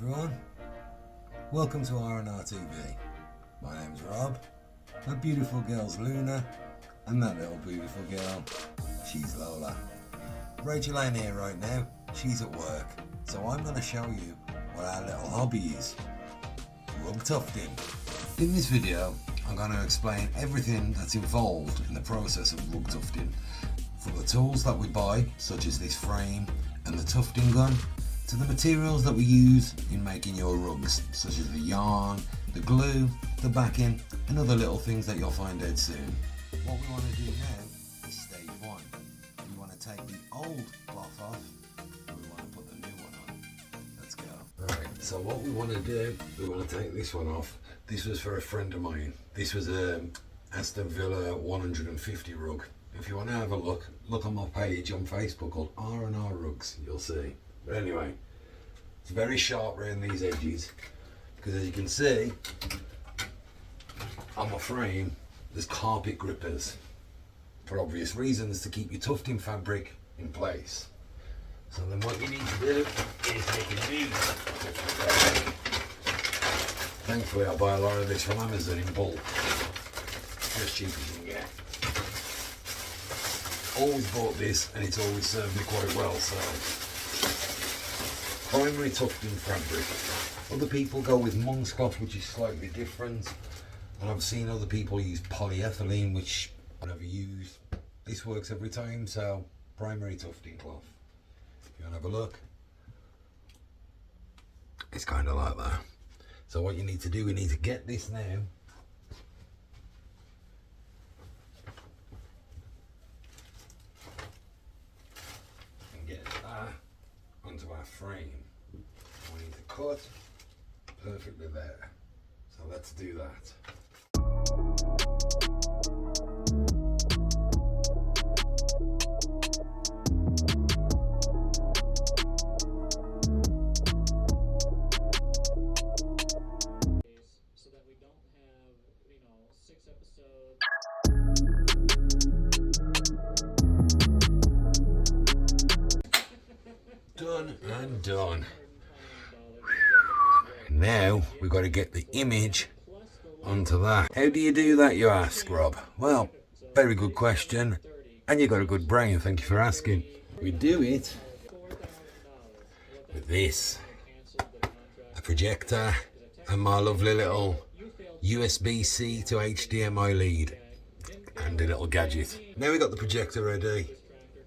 everyone, welcome to R&R TV. My name's Rob, that beautiful girl's Luna, and that little beautiful girl, she's Lola. Rachel ain't here right now, she's at work, so I'm going to show you what our little hobby is, rug tufting. In this video, I'm going to explain everything that's involved in the process of rug tufting, from the tools that we buy, such as this frame and the tufting gun, to the materials that we use in making your rugs, such as the yarn, the glue, the backing, and other little things that you'll find out soon. What we want to do now is stage one. We want to take the old cloth off, and we want to put the new one on. Let's go. Right, so what we want to do, we want to take this one off. This was for a friend of mine. This was a Aston Villa 150 rug. If you want to have a look on my page on Facebook called R&R Rugs, you'll see. But anyway, it's very sharp around these edges, because as you can see on my frame there's carpet grippers, for obvious reasons, to keep your tufting fabric in place. So then what you need to do is take these. Thankfully I buy a lot of this from Amazon in bulk, as cheap as you can get. Always bought this and it's always served me quite well. So primary tufting fabric. Other people go with monk's cloth, which is slightly different, and I've seen other people use polyethylene, which I've never used. This works every time, so primary tufting cloth. If you want to have a look, it's kind of like that. So what you need to do, we need to get this now. And get that onto our frame. We need to cut perfectly there. So let's do that. So that we don't have, 6 episodes. Done and done. Now we've got to get the image onto that. How do you do that, you ask, Rob? Well, very good question, and you got a good brain, thank you for asking. We do it with this, a projector, and my lovely little USB-C to HDMI lead, and a little gadget. Now we got the projector ready,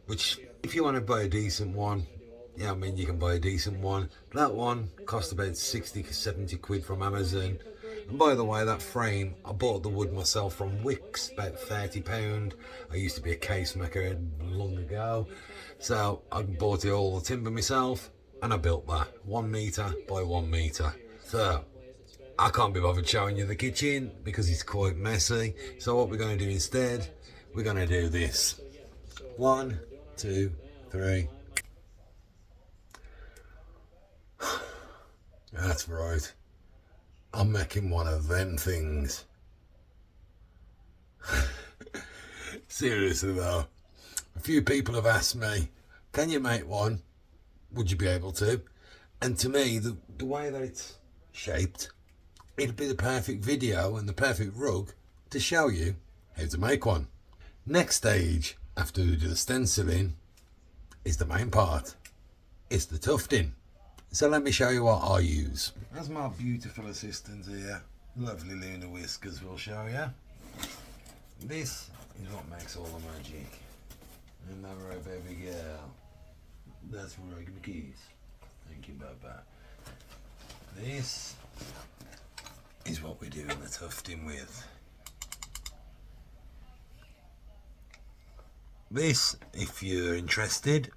which if you want to buy a decent one, yeah, I mean, you can buy a decent one. That one cost about 60 to 70 quid from Amazon. And by the way, that frame, I bought the wood myself from Wicks, about £30. I used to be a case maker long ago. So I bought it all the timber myself, and I built that 1 metre by 1 metre. So I can't be bothered showing you the kitchen because it's quite messy. So what we're going to do instead, we're going to do this. 1, 2, 3. That's right, I'm making one of them things. Seriously though, a few people have asked me, can you make one? Would you be able to? And to me, the way that it's shaped, it'd be the perfect video and the perfect rug to show you how to make one. Next stage, after we do the stenciling, is the main part. It's the tufting. So let me show you what I use. That's my beautiful assistant here, lovely Luna Whiskers will show you. This is what makes all the magic. Isn't that right, baby girl? That's right, give me keys. Thank you, Baba. This is what we do in the tufting with. This, if you're interested,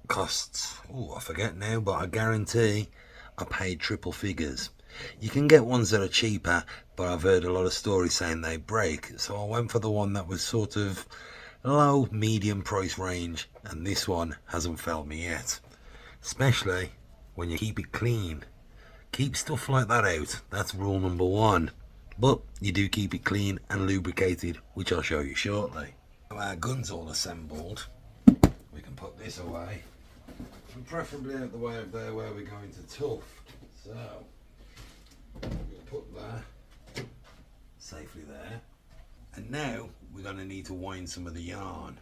costs, I forget now, but I guarantee I paid triple figures. You can get ones that are cheaper, but I've heard a lot of stories saying they break, so I went for the one that was sort of low medium price range, and this one hasn't failed me yet. Especially when you keep it clean. Keep stuff like that out, that's rule number 1. But you do keep it clean and lubricated, which I'll show you shortly. Our gun's all assembled. We can put this away. and preferably out the way of there where we're going to tuft. So we'll put that safely there. And now we're going to need to wind some of the yarn.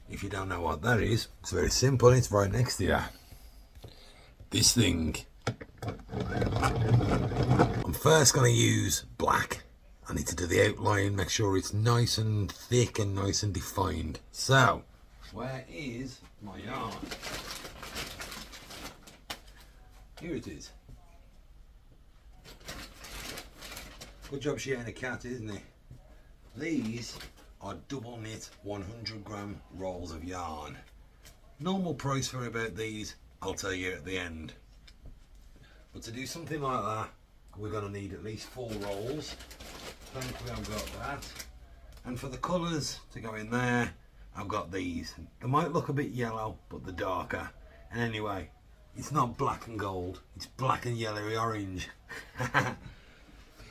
If you don't know what that is, it's very simple. It's right next to you. This thing. I'm first going to use black. I need to do the outline, make sure it's nice and thick and nice and defined. So, where is my yarn? Here it is. Good job she ain't a cat, isn't it? These are double knit 100 gram rolls of yarn. Normal price for about these, I'll tell you at the end. But to do something like that, we're going to need at least 4 rolls. Thankfully I've got that. And for the colours to go in there, I've got these. They might look a bit yellow, but they're darker. And anyway, it's not black and gold, it's black and yellowy orange.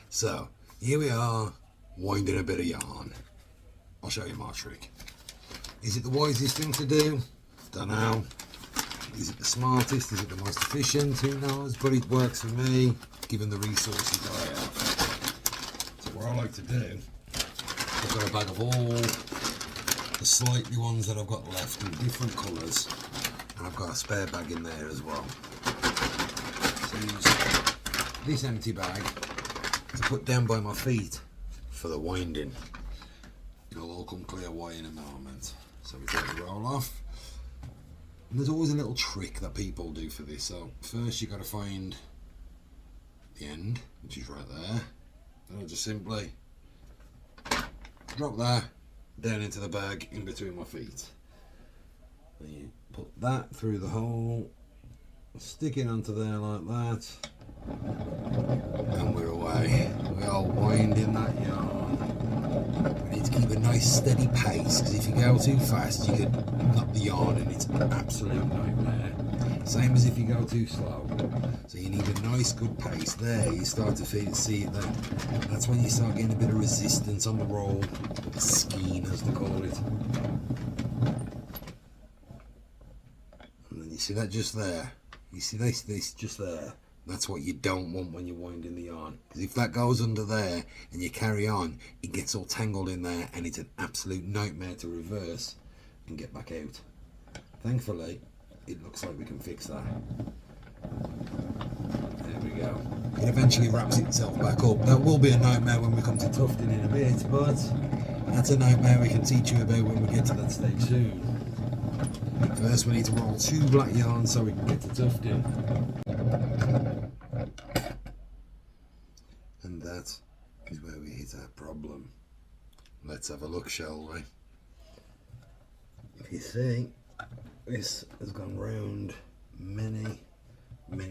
So, here we are, winding a bit of yarn. I'll show you my trick. Is it the wisest thing to do? Don't know. Is it the smartest? Is it the most efficient? Who knows? But it works for me, given the resources that I have. So what I like to do, I've got a bag of all the slightly ones that I've got left in different colours, and I've got a spare bag in there as well. So use this empty bag to put down by my feet for the winding. It'll all come clear white in a moment. So we take the roll off. And there's always a little trick that people do for this. So first you've got to find the end, which is right there. Then I'll just simply drop that down into the bag in between my feet. Then you put that through the hole, stick it onto there like that, and we're away. We are winding that yarn. We need to keep a nice steady pace, because if you go too fast you could knock the yarn and it's an absolute nightmare. Same as if you go too slow. So you need a nice good pace. There you start to see it then. That's when you start getting a bit of resistance on the roll, or the skein as they call it. And then you see that just there. You see this just there. That's what you don't want when you're winding the yarn. Because if that goes under there and you carry on, it gets all tangled in there and it's an absolute nightmare to reverse and get back out. Thankfully, it looks like we can fix that. There we go. It eventually wraps itself back up. That will be a nightmare when we come to tufting in a bit, but that's a nightmare we can teach you about when we get to that stage soon. First we need to roll 2 black yarns so we can get to tufting. And that is where we hit our problem. Let's have a look, shall we? If you see, this has gone round many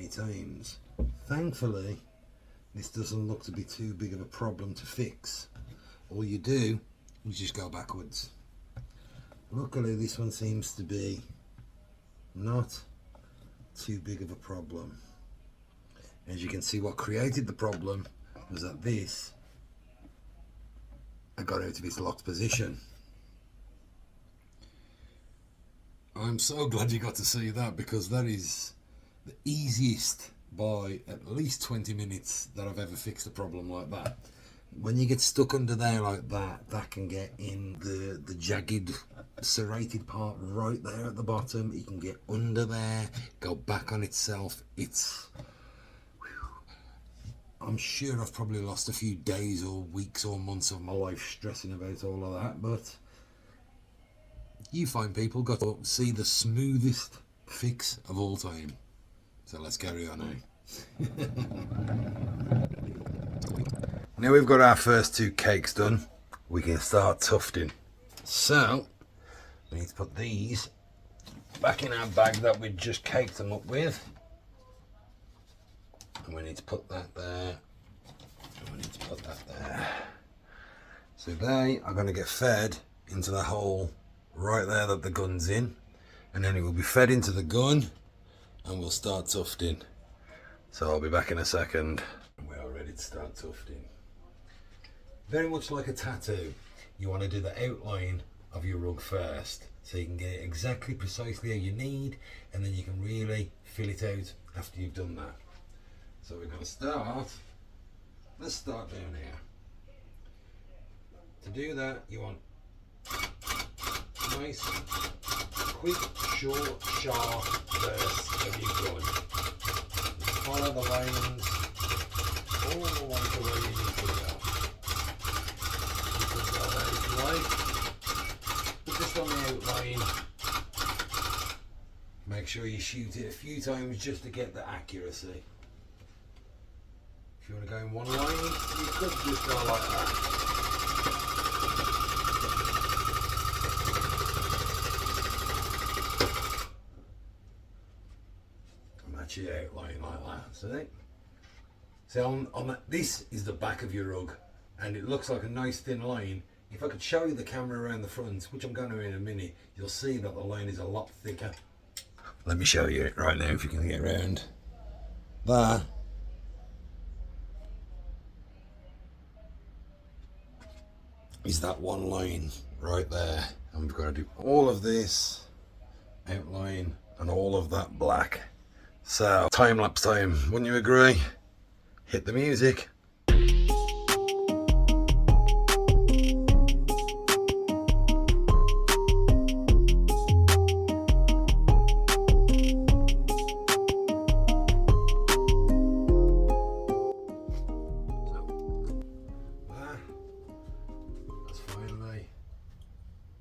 times. Thankfully, this doesn't look to be too big of a problem to fix. All you do is just go backwards. Luckily, this one seems to be not too big of a problem. As you can see, what created the problem was that this, I got out of its locked position. I'm so glad you got to see that, because that is the easiest by at least 20 minutes that I've ever fixed a problem like that. When you get stuck under there like that, that can get in the jagged, serrated part right there at the bottom. It can get under there, go back on itself. It's... I'm sure I've probably lost a few days or weeks or months of my life stressing about all of that, but you fine people got to see the smoothest fix of all time. So let's carry on now. Now we've got our first 2 cakes done, we can start tufting. So we need to put these back in our bag that we just caked them up with. And we need to put that there. And we need to put that there. So they are going to get fed into the hole right there that the gun's in. And then it will be fed into the gun and we'll start tufting. So I'll be back in a second. We are ready to start tufting. Very much like a tattoo. You want to do the outline of your rug first, so you can get it exactly precisely how you need, and then you can really fill it out after you've done that. So we're going to start. Let's start down here. To do that, you want nice, quick, short, sharp bursts of your gun. Just follow the lines all the way to where you need to go. You can go there if you like. Put this on the outline. Make sure you shoot it a few times just to get the accuracy. If you want to go in one line, you could just go like that. Match your outline like that. See? So this is the back of your rug, and it looks like a nice thin line. If I could show you the camera around the front, which I'm going to in a minute, you'll see that the line is a lot thicker. Let me show you it right now if you can get around. There. Is that one line right there. And we've got to do all of this outline and all of that black. So, time lapse time, wouldn't you agree? Hit the music.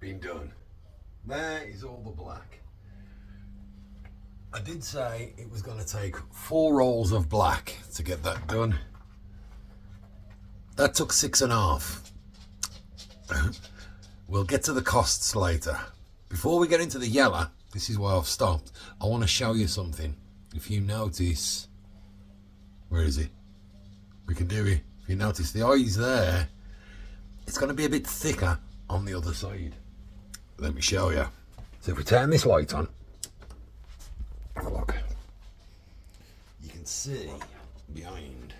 Been done. There is all the black. I did say it was going to take 4 rolls of black to get that done. That took 6.5. We'll get to the costs later. Before we get into the yellow, this is why I've stopped. I want to show you something. If you notice, where is it? We can do it. If you notice the eyes there, it's going to be a bit thicker on the other side. Let me show you. So if we turn this light on, have a look. You can see behind.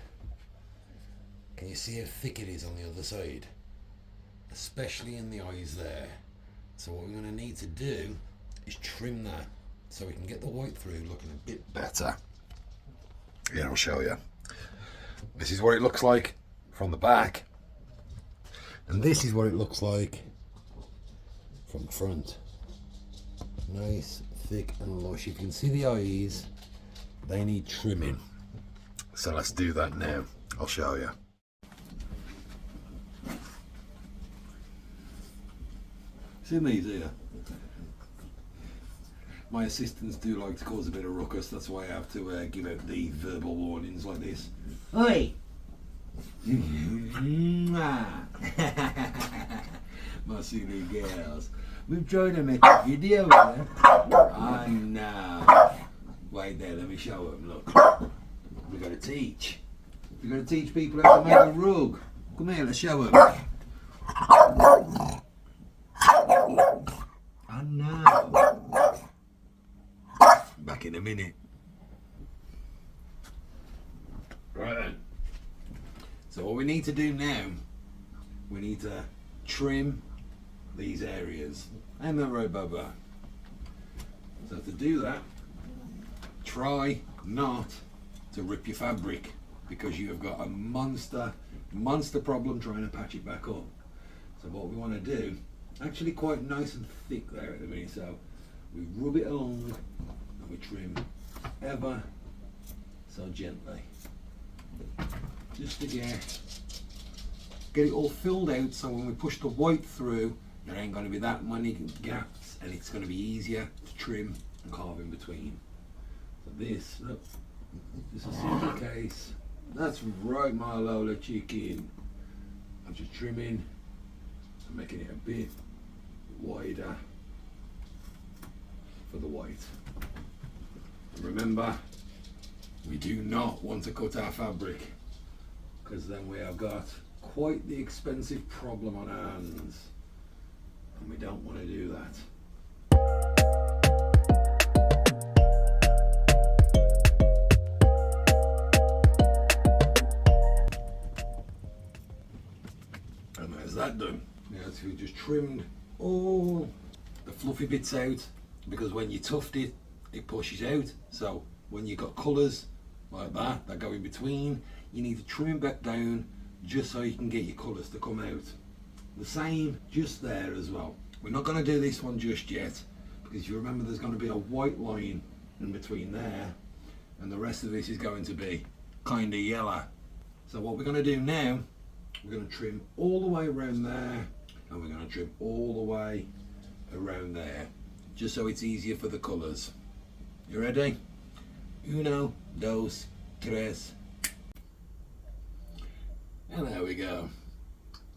Can you see how thick it is on the other side? Especially in the eyes there. So what we're going to need to do is trim that so we can get the white through looking a bit better. Yeah, I'll show you. This is what it looks like from the back. And this is what it looks like from the front. Nice, thick and lush. You can see the eyes, they need trimming. So let's do that now. I'll show you. See these here? My assistants do like to cause a bit of ruckus, that's why I have to give out the verbal warnings like this. Oi! My silly girls. We've tried to make a video with them. I know. Wait there, let me show them. Look. We've got to teach. We've got to teach people how to make a rug. Come here, let's show them. I know. Back in a minute. Right then. So what we need to do now, we need to trim these areas and the right above that. So to do that, try not to rip your fabric, because you have got a monster problem trying to patch it back up. So what we want to do, actually quite nice and thick there at the minute, so we rub it along and we trim ever so gently, just to get it all filled out, so when we push the white through, there ain't going to be that many gaps, and it's going to be easier to trim and carve in between. So this, look, just a simple case. That's right, my Lola chicken. I'm just trimming and making it a bit wider for the white. And remember, we do not want to cut our fabric, because then we have got quite the expensive problem on our hands, and we don't want to do that. And there's that done. Now, so we just trimmed all the fluffy bits out, because when you tuft it, it pushes out. So when you've got colours like that go in between, you need to trim it back down just so you can get your colours to come out. The same just there as well. We're not going to do this one just yet, because you remember there's going to be a white line in between there, and the rest of this is going to be kind of yellow. So what we're going to do now, we're going to trim all the way around there, and we're going to trim all the way around there, just so it's easier for the colours. You ready? Uno, dos, tres. And there we go.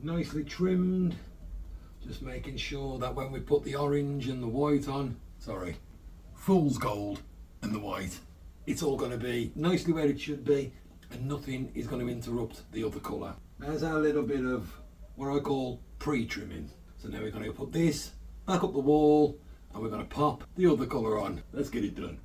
Nicely trimmed. Just making sure that when we put the orange and the white on, fool's gold and the white, it's all going to be nicely where it should be, and nothing is going to interrupt the other colour. There's our little bit of what I call pre-trimming. So now we're going to put this back up the wall, and we're going to pop the other colour on. Let's get it done.